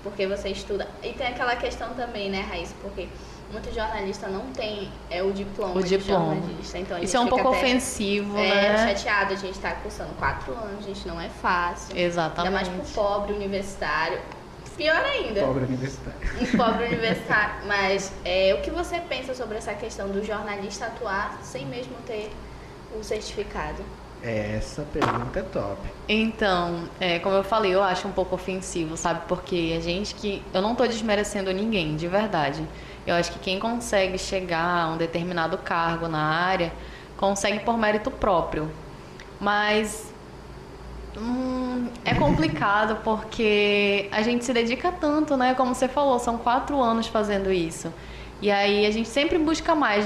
Porque você estuda. E tem aquela questão também, né, Raíssa? Porque muito jornalista não tem o diploma de jornalista. Então, a Isso gente é um fica pouco até, ofensivo, né? chateado. A gente tá cursando 4 anos, gente, não é fácil. Exatamente. Ainda mais pro pobre universitário. Pior ainda. Pobre universitário. Um pobre universitário. Mas o que você pensa sobre essa questão do jornalista atuar sem mesmo ter o certificado? Essa pergunta é top. Então, como eu falei, eu acho um pouco ofensivo, sabe? Porque eu não tô desmerecendo ninguém, de verdade. Eu acho que quem consegue chegar a um determinado cargo na área, consegue por mérito próprio. Mas é complicado porque a gente se dedica tanto, né? Como você falou, são 4 anos fazendo isso. E aí a gente sempre busca mais.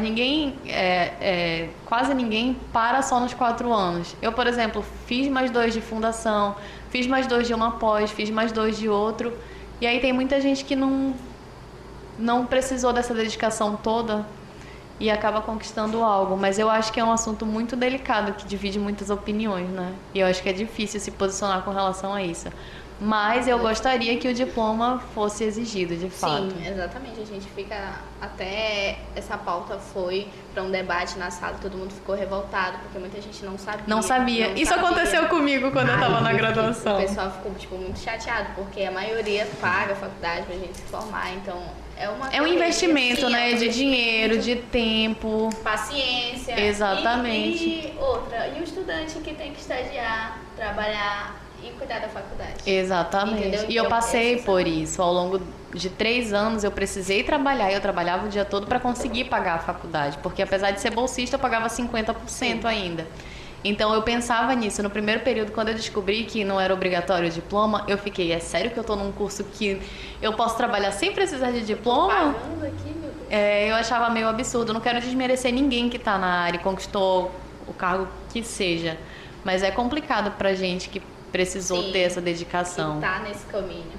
Quase ninguém para só nos 4 anos. Eu, por exemplo, fiz mais 2 de fundação, fiz mais 2 de uma pós, fiz mais 2 de outro. E aí tem muita gente que não precisou dessa dedicação toda e acaba conquistando algo. Mas eu acho que é um assunto muito delicado, que divide muitas opiniões, né? E eu acho que é difícil se posicionar com relação a isso. Mas eu gostaria que o diploma fosse exigido, de fato. Sim, exatamente. A gente fica... Até essa pauta foi para um debate na sala, todo mundo ficou revoltado, porque muita gente não sabia. Não sabia. Isso aconteceu comigo quando eu estava na graduação. O pessoal ficou muito chateado, porque a maioria paga a faculdade pra gente se formar, então... É um investimento, né? De dinheiro, de tempo. Paciência. Exatamente. E o estudante que tem que estagiar, trabalhar e cuidar da faculdade. Exatamente. Entendeu? E eu Então, passei por isso. Ao longo de 3 anos eu precisei trabalhar. Eu trabalhava o dia todo para conseguir pagar a faculdade. Porque apesar de ser bolsista, eu pagava 50% ainda. Então eu pensava nisso. No primeiro período, quando eu descobri que não era obrigatório o diploma, eu fiquei, é sério que eu tô num curso que eu posso trabalhar sem precisar de diploma? Pagando aqui, meu Deus. Eu achava meio absurdo. Não quero desmerecer ninguém que tá na área e conquistou o cargo que seja. Mas é complicado pra gente que precisou ter essa dedicação. Que tá nesse caminho.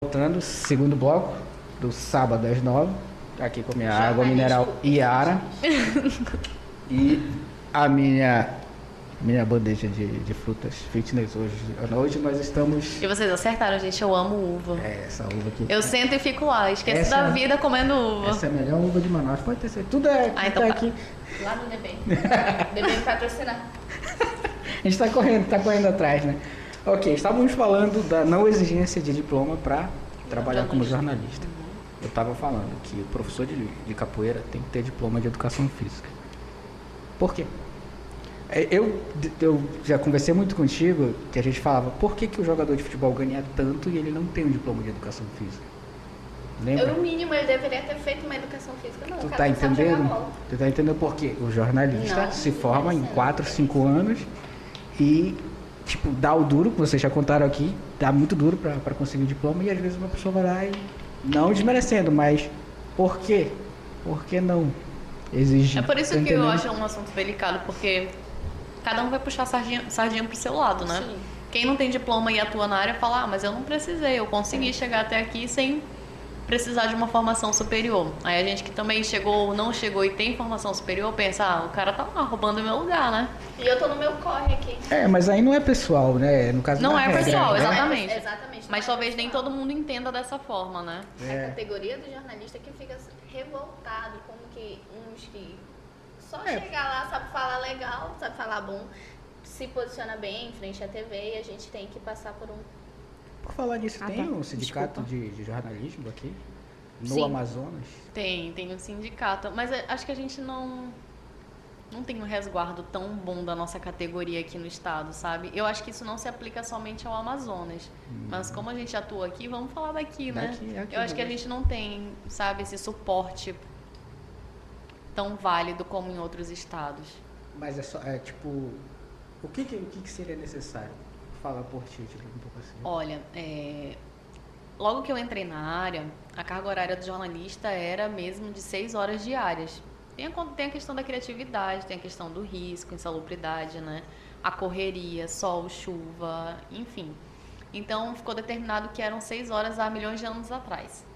Voltando, Segundo bloco, do sábado às 9. Aqui com a minha água mineral Iara. E a minha bandeja de frutas fitness hoje nós estamos... E vocês acertaram, gente. Eu amo uva. Essa uva aqui. Eu sento e fico lá. Esqueço Essa- da vida comendo uva. Essa é a melhor uva de Manaus. Pode ter certeza. Tudo então tá tá. aqui. Lá no DB. DB me patrocinar. A gente tá correndo atrás, né? Ok, estávamos falando da não exigência de diploma para trabalhar como jornalista. Eu estava falando que o professor de capoeira tem que ter diploma de educação física. Por quê? Eu já conversei muito contigo, que a gente falava, por que, que o jogador de futebol ganha tanto e ele não tem um diploma de educação física? Lembra? No mínimo, ele deveria ter feito uma educação física. Não, Tu o cara tá não sabe jogar entendendo? bola. Tu tá entendendo por quê? O jornalista Não, se forma em não. 4, 5 anos e, tipo, dá o duro, que vocês já contaram aqui, dá muito duro pra conseguir o diploma e às vezes uma pessoa vai lá e, não desmerecendo, mas por quê? Por que não exigir? É por isso Tá que eu entendendo? acho um assunto delicado, porque cada um vai puxar sardinha pro seu lado, né? Sim. Quem não tem diploma e atua na área fala, mas eu não precisei, eu consegui chegar até aqui sem precisar de uma formação superior. Aí a gente que também chegou, não chegou e tem formação superior, pensa, o cara tá lá roubando meu lugar, né? E eu tô no meu corre aqui. Mas aí não é pessoal, né? No caso Não da é regra, pessoal, né? exatamente. Exatamente. Mas não é talvez nem pessoal. todo mundo entenda dessa forma, né? A categoria do jornalista que fica revoltado, como que uns que só chegar lá, sabe falar legal, sabe falar bom, se posiciona bem em frente à TV e a gente tem que passar por um... Por falar nisso, tem tá. um sindicato de jornalismo aqui? No Sim. Amazonas? Tem um sindicato, mas acho que a gente não tem um resguardo tão bom da nossa categoria aqui no estado, sabe? Eu acho que isso não se aplica somente ao Amazonas, mas como a gente atua aqui, vamos falar daqui, né? Daqui, Eu acho que a gente não tem, sabe, esse suporte tão válido como em outros estados. Mas tipo, o que seria necessário? Fala por ti, tipo, um pouco assim. Olha, logo que eu entrei na área, a carga horária do jornalista era mesmo de 6 horas diárias. Tem a questão da criatividade, tem a questão do risco, insalubridade, né? A correria, sol, chuva, enfim. Então, ficou determinado que eram 6 horas há milhões de anos atrás.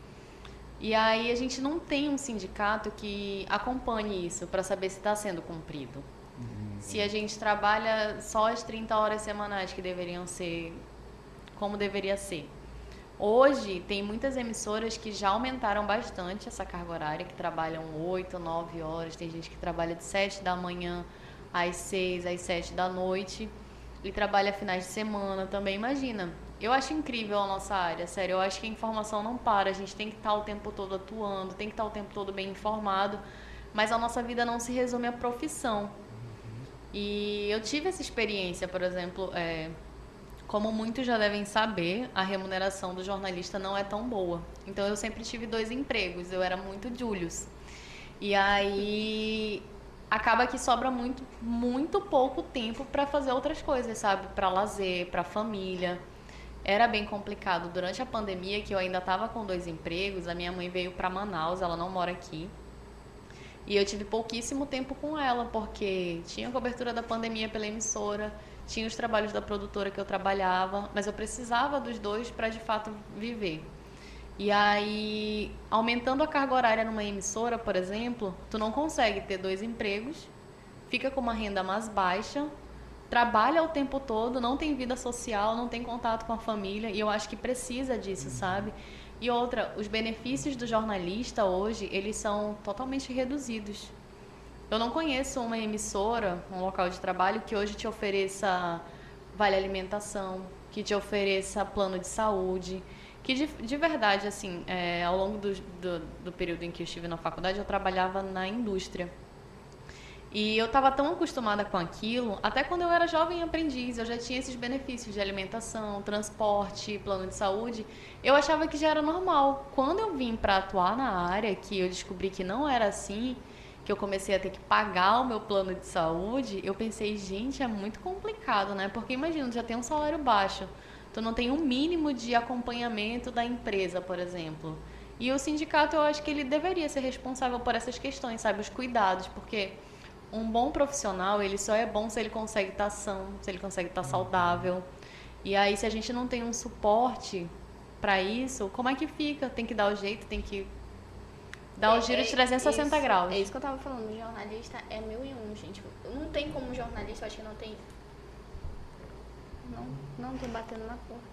E aí, a gente não tem um sindicato que acompanhe isso para saber se está sendo cumprido. Se a gente trabalha só as 30 horas semanais que deveriam ser como deveria ser. Hoje, tem muitas emissoras que já aumentaram bastante essa carga horária, que trabalham 8, 9 horas. Tem gente que trabalha de 7 da manhã às 6, às 7 da noite. E trabalha finais de semana também. Imagina, eu acho incrível a nossa área, sério. Eu acho que a informação não para. A gente tem que estar o tempo todo atuando, tem que estar o tempo todo bem informado. Mas a nossa vida não se resume à profissão. E eu tive essa experiência, por exemplo... Como muitos já devem saber, a remuneração do jornalista não é tão boa. Então, eu sempre tive 2 empregos. Eu era muito Julius. E aí, acaba que sobra muito pouco tempo para fazer outras coisas, sabe? Para lazer, para família. Era bem complicado. Durante a pandemia, que eu ainda estava com 2 empregos, a minha mãe veio para Manaus, ela não mora aqui. E eu tive pouquíssimo tempo com ela, porque tinha cobertura da pandemia pela emissora, tinha os trabalhos da produtora que eu trabalhava, mas eu precisava dos 2 para de fato viver. E aí, aumentando a carga horária numa emissora, por exemplo, tu não consegue ter 2 empregos, fica com uma renda mais baixa, trabalha o tempo todo, não tem vida social, não tem contato com a família, e eu acho que precisa disso, sabe? E outra, os benefícios do jornalista hoje, eles são totalmente reduzidos. Eu não conheço uma emissora, um local de trabalho que hoje te ofereça vale alimentação, que te ofereça plano de saúde, que de verdade, assim, ao longo do período em que eu estive na faculdade, eu trabalhava na indústria. E eu estava tão acostumada com aquilo, até quando eu era jovem aprendiz, eu já tinha esses benefícios de alimentação, transporte, plano de saúde. Eu achava que já era normal. Quando eu vim para atuar na área, que eu descobri que não era assim, que eu comecei a ter que pagar o meu plano de saúde, eu pensei, gente, é muito complicado, né? Porque imagina, tu já tem um salário baixo, tu não tem um mínimo de acompanhamento da empresa, por exemplo. E o sindicato, eu acho que ele deveria ser responsável por essas questões, sabe? Os cuidados, porque um bom profissional, ele só é bom se ele consegue estar são, se ele consegue estar saudável. E aí, se a gente não tem um suporte para isso, como é que fica? Tem que dar o jeito, tem que dar o giro de 360 graus. É isso que eu tava falando, o jornalista é 1001, gente. Não tem como jornalista, eu acho que não tem... Não tô batendo na porta.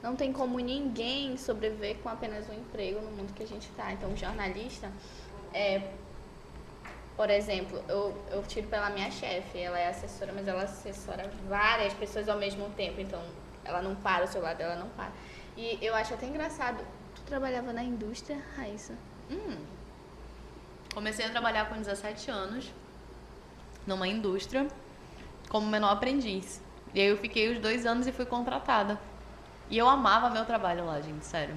Não tem como ninguém sobreviver com apenas um emprego no mundo que a gente tá. Então, o jornalista por exemplo, eu tiro pela minha chefe, ela é assessora, mas ela assessora várias pessoas ao mesmo tempo, então ela não para, o celular dela não para. E eu acho até engraçado, tu trabalhava na indústria, Raíssa? Comecei a trabalhar com 17 anos, numa indústria, como menor aprendiz. E aí eu fiquei os 2 anos e fui contratada. E eu amava meu trabalho lá, gente, sério.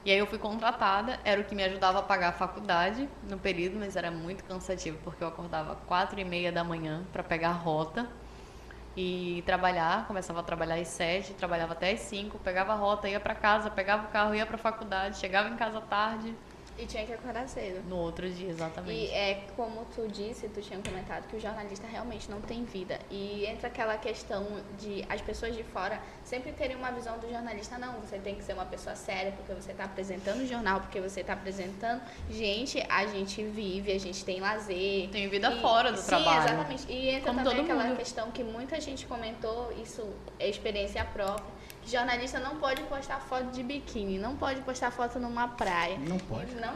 E aí eu fui contratada, era o que me ajudava a pagar a faculdade no período, mas era muito cansativo, porque eu acordava 4h30 da manhã para pegar a rota e trabalhar. Começava a trabalhar às 7, trabalhava até às 5, pegava a rota, ia para casa, pegava o carro, ia para a faculdade, chegava em casa tarde. E tinha que acordar cedo. No outro dia, exatamente. E é como tu disse, tu tinha comentado que o jornalista realmente não tem vida. E entra aquela questão de as pessoas de fora sempre terem uma visão do jornalista. Não, você tem que ser uma pessoa séria porque você está apresentando o jornal, porque você está apresentando. Gente, a gente vive, a gente tem lazer. Tem vida fora do trabalho. Sim, exatamente. E entra Como também todo aquela mundo. questão que muita gente comentou, isso é experiência própria. Que jornalista não pode postar foto de biquíni, não pode postar foto numa praia. Não pode. Não,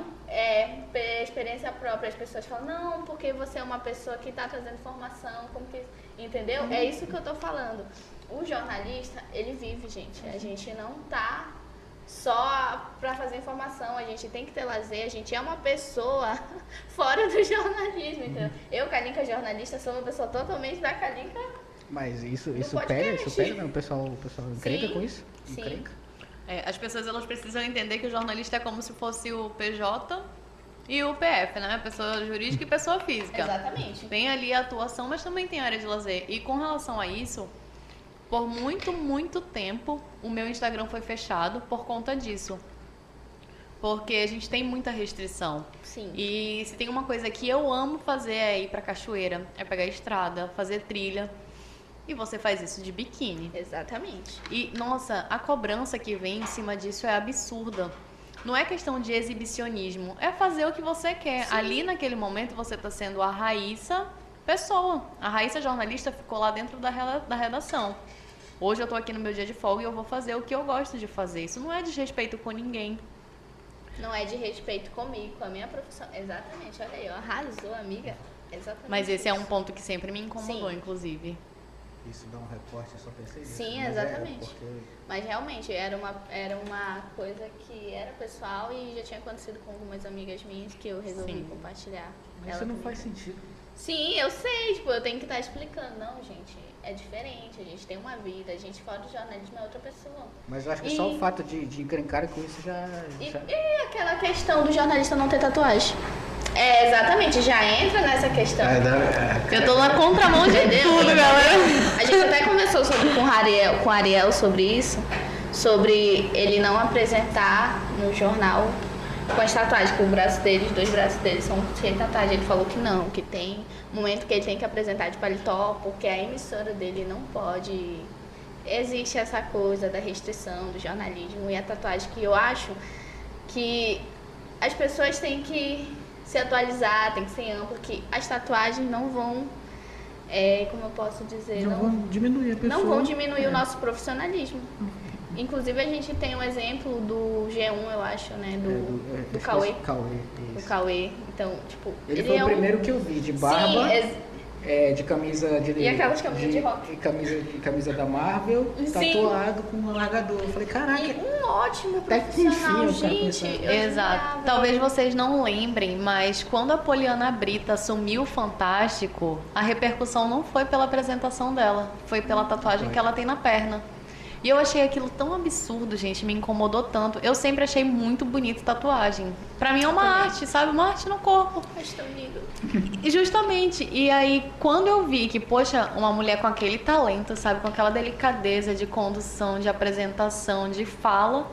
experiência própria. As pessoas falam, não, porque você é uma pessoa que está trazendo informação, como que... Entendeu? É isso que eu tô falando. O jornalista, ele vive, gente. A gente não tá só para fazer informação, a gente tem que ter lazer, a gente é uma pessoa fora do jornalismo, entendeu? Eu, Kalinka jornalista, sou uma pessoa totalmente da Kalinka. Mas isso podcast. pega, né? O pessoal encrenca Sim, com isso? sim. Encrenca. As pessoas elas precisam entender que o jornalista é como se fosse o PJ e o PF, né? Pessoa jurídica e pessoa física. Exatamente. Tem ali a atuação, mas também tem área de lazer. E com relação a isso, por muito tempo, o meu Instagram foi fechado por conta disso. Porque a gente tem muita restrição. Sim. E se tem uma coisa que eu amo fazer é ir pra cachoeira, é pegar estrada, fazer trilha. E você faz isso de biquíni. Exatamente. E, nossa, a cobrança que vem em cima disso é absurda. Não é questão de exibicionismo, é fazer o que você quer. Sim. Ali naquele momento você está sendo a Raíssa pessoa. A Raíssa jornalista ficou lá dentro da redação. Hoje eu estou aqui no meu dia de folga e eu vou fazer o que eu gosto de fazer. Isso não é desrespeito com ninguém. Não é de respeito comigo, com a minha profissão. Exatamente, olha aí, ó, arrasou, amiga. Exatamente. Mas esse é um isso. ponto que sempre me incomodou, Sim. inclusive. Isso dá um recorte, eu só pensei nisso. Sim, Mas exatamente. porque... Mas realmente era uma coisa que era pessoal e já tinha acontecido com algumas amigas minhas que eu resolvi Sim. compartilhar. Mas Ela isso não comigo. faz sentido. Sim, eu sei, tipo, eu tenho que estar explicando. Não, gente, é diferente, a gente tem uma vida, a gente fora do jornalismo é outra pessoa. Mas eu acho que só o fato de encrencar com isso já... E aquela questão do jornalista não ter tatuagem? É, exatamente, já entra nessa questão. Eu tô na contramão de tudo, galera. A gente até conversou com o Ariel sobre isso, sobre ele não apresentar no jornal com as tatuagens, que os 2 braços dele são cheios de tatuagem. Ele falou que não, que tem momento que ele tem que apresentar de paletó, porque a emissora dele não pode. Existe essa coisa da restrição do jornalismo e a tatuagem, que eu acho que as pessoas têm que se atualizar, tem que ser amplo, que as tatuagens não vão, como eu posso dizer, Não vão diminuir a pessoa. não vão diminuir o nosso profissionalismo. Inclusive a gente tem um exemplo do G1, eu acho, né, do Cauê. Isso. Do Cauê. Então, tipo, Ele foi é o primeiro que eu vi, de barba, de camisa de... E aquelas camisas de rock. Camisa da Marvel, Sim. tatuado com um alargador. Eu falei, caraca, E um ótimo Até que profissional, enfim o cara gente. começou. Eu Exato. admirava. Talvez vocês não lembrem, mas quando a Poliana Brita assumiu o Fantástico, a repercussão não foi pela apresentação dela, foi pela tatuagem que ela tem na perna. E eu achei aquilo tão absurdo, gente, me incomodou tanto. Eu sempre achei muito bonito tatuagem. Pra mim é uma arte, sabe? Uma arte no corpo. Mas tão lindo. E justamente, e aí quando eu vi que, poxa, uma mulher com aquele talento, sabe, com aquela delicadeza de condução, de apresentação, de fala,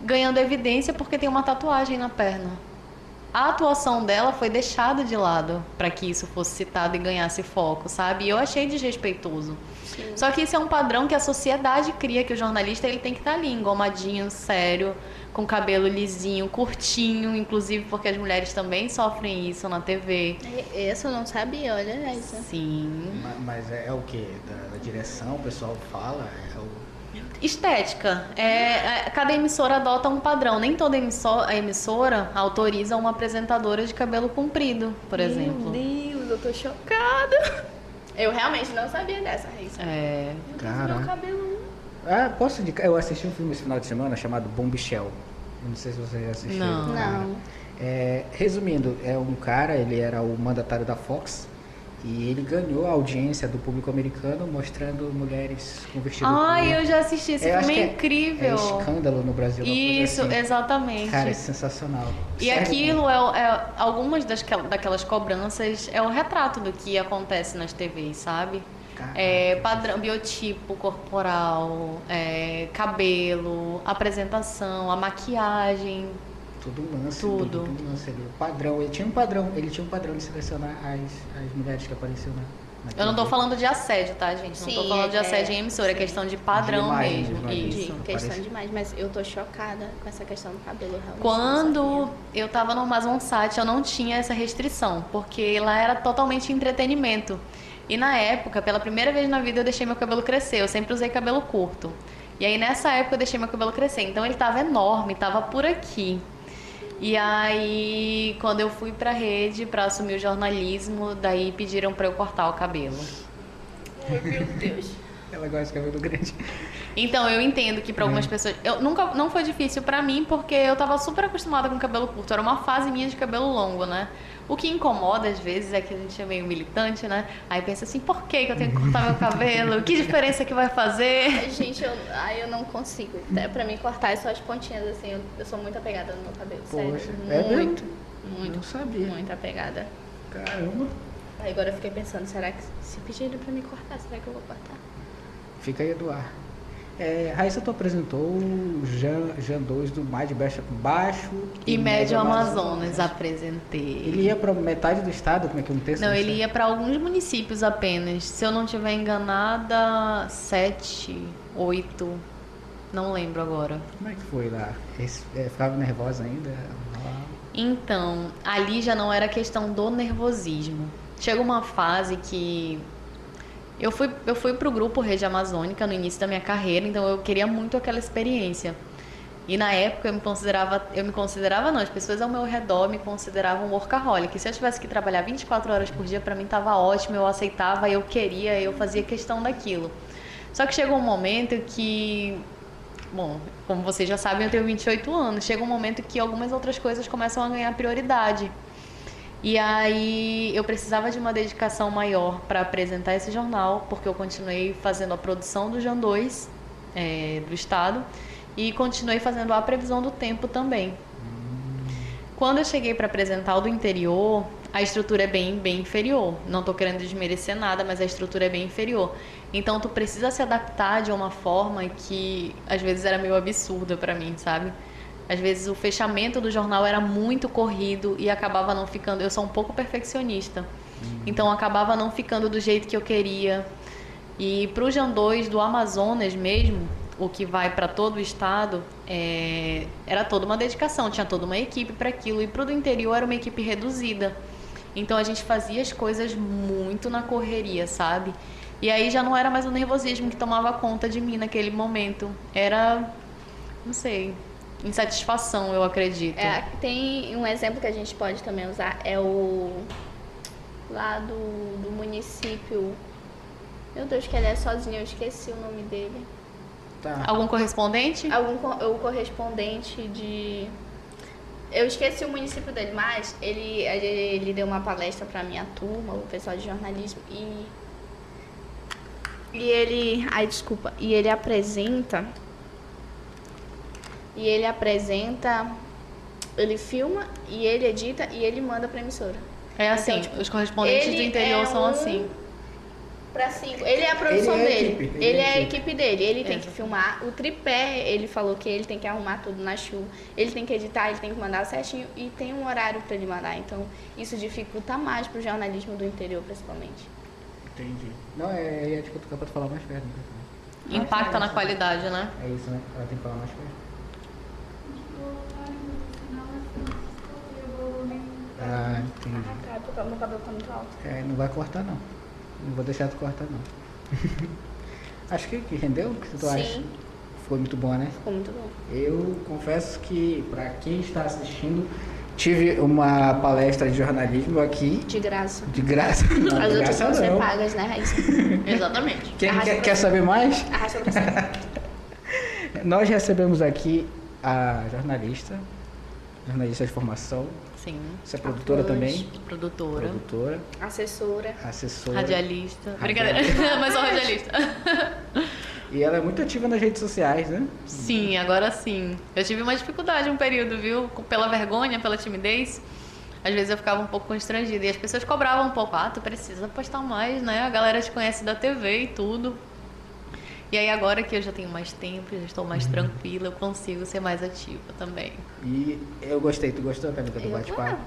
ganhando evidência porque tem uma tatuagem na perna. A atuação dela foi deixada de lado para que isso fosse citado e ganhasse foco, sabe? E eu achei desrespeitoso. Sim. Só que isso é um padrão que a sociedade cria, que o jornalista ele tem que estar ali, engomadinho, sério, com cabelo lisinho, curtinho, inclusive porque as mulheres também sofrem isso na TV. Essa eu não sabia, olha isso. Sim. Mas é o quê? Da direção, o pessoal fala? Estética. Cada emissora adota um padrão. Nem toda emissora autoriza uma apresentadora de cabelo comprido, por exemplo. Meu Deus, eu tô chocada. Eu realmente não sabia dessa, Raíssa. Cara. Meu cabelo. Posso indicar? Eu assisti um filme esse final de semana chamado Bombshell. Eu não sei se você assistiu. Não. Não. Resumindo, é um cara, ele era o mandatário da Fox E ele ganhou a audiência do público americano mostrando mulheres com vestido curto. Ai, eu já assisti, esse Eu acho filme é que incrível. É Escândalo no Brasil. uma coisa Isso, assim. exatamente. Cara, é sensacional. E Sério, aquilo algumas daquelas cobranças é o retrato do que acontece nas TVs, sabe? Caraca. Padrão, biotipo corporal, cabelo, apresentação, a maquiagem. Tudo um lance. Tudo. Tudo um lance ali. O padrão, ele tinha um padrão de selecionar as mulheres que apareciam na Eu não tô TV. falando de assédio, tá, gente? Não tô Sim, falando de assédio em sim. emissora, é questão de padrão De imagem mesmo. mesmo, Isso. Isso, Questão parece- demais, mas eu tô chocada com essa questão do cabelo. Realmente Quando não eu tava no Amazon Sat, eu não tinha essa restrição, porque lá era totalmente entretenimento. E na época, pela primeira vez na vida, eu deixei meu cabelo crescer. Eu sempre usei cabelo curto. E aí nessa época eu deixei meu cabelo crescer. Então ele tava enorme, tava por aqui. E aí, quando eu fui pra rede pra assumir o jornalismo, daí pediram pra eu cortar o cabelo. sabia. Ai, meu Deus. Ela gosta de cabelo grande. Então, eu entendo que pra algumas pessoas... Não foi difícil pra mim, porque eu tava super acostumada com cabelo curto. Era uma fase minha de cabelo longo, né? O que incomoda, às vezes, é que a gente é meio militante, né? Aí pensa assim, por que eu tenho que cortar meu cabelo? Que diferença que vai fazer? Ai, gente, eu não consigo. Pra mim, cortar é só as pontinhas, assim. Eu sou muito apegada no meu cabelo, Poxa, sério. é mesmo? Muito, Não muito, sabia. muito apegada. Caramba. Aí agora eu fiquei pensando, será que se pedirem pra me cortar, será que eu vou cortar? Fica aí do ar. Raíssa, tu apresentou o Jan 2 do Mais de Baixo E Médio Amazonas, apresentei. Ele ia pra metade do estado, como é que eu não tenho Não, ele ia pra alguns municípios apenas. Se eu não estiver enganada, 7, 8, não lembro agora. Como é que foi lá? Ficava nervosa ainda? Então, ali já não era questão do nervosismo. Chega uma fase que eu fui pro grupo Rede Amazônica no início da minha carreira, então eu queria muito aquela experiência. E na época eu me considerava não, as pessoas ao meu redor me consideravam workaholic. Se eu tivesse que trabalhar 24 horas por dia, pra mim tava ótimo, eu aceitava, eu queria, eu fazia questão daquilo. Só que chegou um momento que, bom, como vocês já sabem, eu tenho 28 anos. Chega um momento que algumas outras coisas começam a ganhar prioridade. E aí eu precisava de uma dedicação maior para apresentar esse jornal, porque eu continuei fazendo a produção do Jan 2 do estado e continuei fazendo a previsão do tempo também. Quando eu cheguei para apresentar o do interior, a estrutura é bem inferior. Não estou querendo desmerecer nada, mas a estrutura é bem inferior. Então tu precisa se adaptar de uma forma que às vezes era meio absurda para mim, sabe? Às vezes o fechamento do jornal era muito corrido e acabava não ficando... Eu sou um pouco perfeccionista, então acabava não ficando do jeito que eu queria. E para o Jan 2 do Amazonas mesmo, o que vai para todo o estado, era toda uma dedicação, tinha toda uma equipe para aquilo. E para o do interior era uma equipe reduzida. Então a gente fazia as coisas muito na correria, sabe? E aí já não era mais o nervosismo que tomava conta de mim naquele momento. Era, não sei... insatisfação, eu acredito. Tem um exemplo que a gente pode também usar, é o lá do município. Meu Deus, que ele é sozinho, eu esqueci o nome dele. Tá. Algum correspondente? O correspondente de... Eu esqueci o município dele, mas ele deu uma palestra pra minha turma, o pessoal de jornalismo, e ele... Ai, desculpa. E ele apresenta... Ele filma e ele edita e ele manda pra emissora. É assim, Então, tipo, os correspondentes do ele interior é são um assim. Pra 5. Ele é a produção Ele é a dele. equipe, Ele é a equipe dele. Ele tem que Exato. filmar o tripé. Ele falou que ele tem que arrumar tudo na chuva. Ele tem que editar, ele tem que mandar certinho. E tem um horário pra ele mandar. Então, isso dificulta mais pro jornalismo do interior, principalmente. Entendi. Não, é tipo, tu acabou de falar mais perto. Né? Impacta na qualidade, né? É isso, né? Ela tem que falar mais perto. Ah, entendi. Ah, tá, meu cabelo tá muito alto. Não vai cortar, não. Não vou deixar tu cortar, não. Acho que rendeu? O que tu Sim. acha? Foi muito bom, né? Ficou muito bom. Eu confesso que, para quem está assistindo, tive uma palestra de jornalismo aqui, De graça. de graça. Não, As de outras graça vão ser não. pagas, né, Raíssa? Exatamente. Quer saber mais? Arrasta pra cima. Nós recebemos aqui a jornalista jornalista de formação. Sim. Você é produtora também? Produtora. Produtora, Assessora. assessora. Radialista. Brincadeira, mas sou radialista. E ela é muito ativa nas redes sociais, né? Sim, agora sim. Eu tive uma dificuldade um período, viu? Pela vergonha, pela timidez. Às vezes eu ficava um pouco constrangida. E as pessoas cobravam um pouco. Ah, tu precisa postar mais, né? A galera te conhece da TV e tudo. E aí agora que eu já tenho mais tempo, já estou mais tranquila, eu consigo ser mais ativa também. E eu gostei. Tu gostou, Camila, do bate-papo?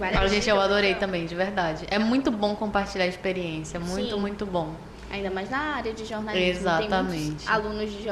Ah, gente, eu adorei também, de verdade. É muito bom compartilhar a experiência. Muito, Sim. muito bom. Ainda mais na área de jornalismo. Tem Exatamente. muitos alunos de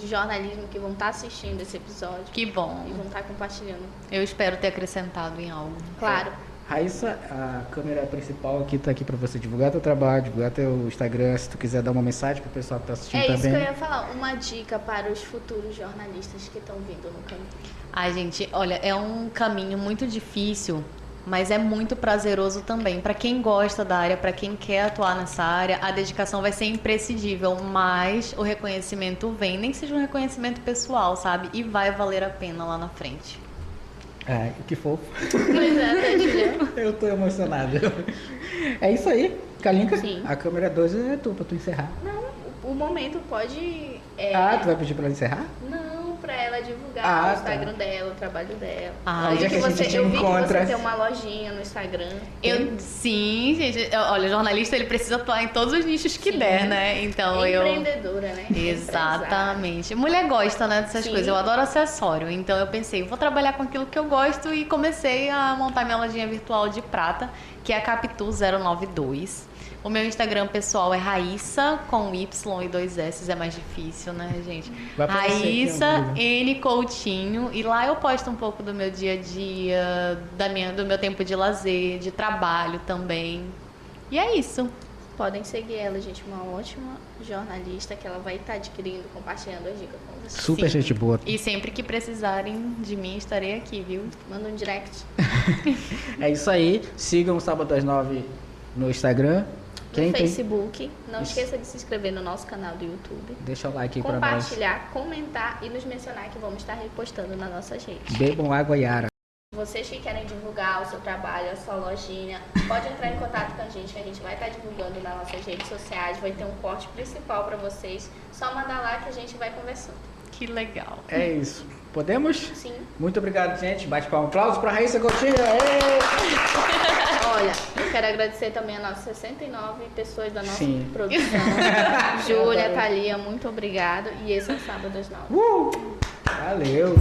jornalismo que vão estar assistindo esse episódio. Que bom. E vão estar compartilhando. Eu espero ter acrescentado em algo. Claro. Raíssa, a câmera principal aqui tá aqui para você divulgar teu trabalho, divulgar teu Instagram, se tu quiser dar uma mensagem pro pessoal que tá assistindo É isso também. que eu ia falar. Uma dica para os futuros jornalistas que estão vindo no caminho. Ai, gente, olha, é um caminho muito difícil, mas é muito prazeroso também. Para quem gosta da área, para quem quer atuar nessa área, a dedicação vai ser imprescindível, mas o reconhecimento vem, nem que seja um reconhecimento pessoal, sabe? E vai valer a pena lá na frente. Ai, que fofo. Pois é, tá, Julião? Eu tô emocionado. É isso aí, Kalinka. Sim. A câmera 2 é tua pra tu encerrar. Não, o momento pode... Ah, tu vai pedir pra ela encerrar? Não, pra ela divulgar Ah, o Instagram dela, o trabalho dela. Ah, Onde é que a gente te eu vi que encontra? você tem uma lojinha no Instagram. Sim, gente. Olha, jornalista ele precisa atuar em todos os nichos que Sim. der, né? Então Empreendedora, né? Exatamente. Mulher gosta, né, dessas Sim. coisas. Eu adoro acessório. Então eu pensei, vou trabalhar com aquilo que eu gosto e comecei a montar minha lojinha virtual de prata, que é a Capitu 092. O meu Instagram pessoal é Raíssa, com Y e 2 S, é mais difícil, né, gente? Vai aparecer aqui, Raíssa amiga. N Coutinho. E lá eu posto um pouco do meu dia a dia, do meu tempo de lazer, de trabalho também. E é isso. Podem seguir ela, gente. Uma ótima jornalista que ela vai estar adquirindo, compartilhando as dicas com vocês. Super Sim. gente boa. E sempre que precisarem de mim, estarei aqui, viu? Manda um direct É isso aí. Sigam o Sábado às 9 no Instagram. no Facebook. Não esqueça de se inscrever no nosso canal do YouTube. Deixa o like aí pra nós. Compartilhar, comentar e nos mencionar que vamos estar repostando nas nossas redes. Bebam água Yara. Vocês que querem divulgar o seu trabalho, a sua lojinha, pode entrar em contato com a gente vai estar divulgando nas nossas redes sociais, vai ter um corte principal para vocês. Só mandar lá que a gente vai conversando. Que legal. É isso. Podemos? Sim. Muito obrigado, gente. Bate palma. Aplausos pra Raíssa Coutinho. Aê! Olha, eu quero agradecer também a nossas 69 pessoas da nossa Sim. produção. Júlia, Thalia, muito obrigado. E esse é o Sábado às 9. Valeu!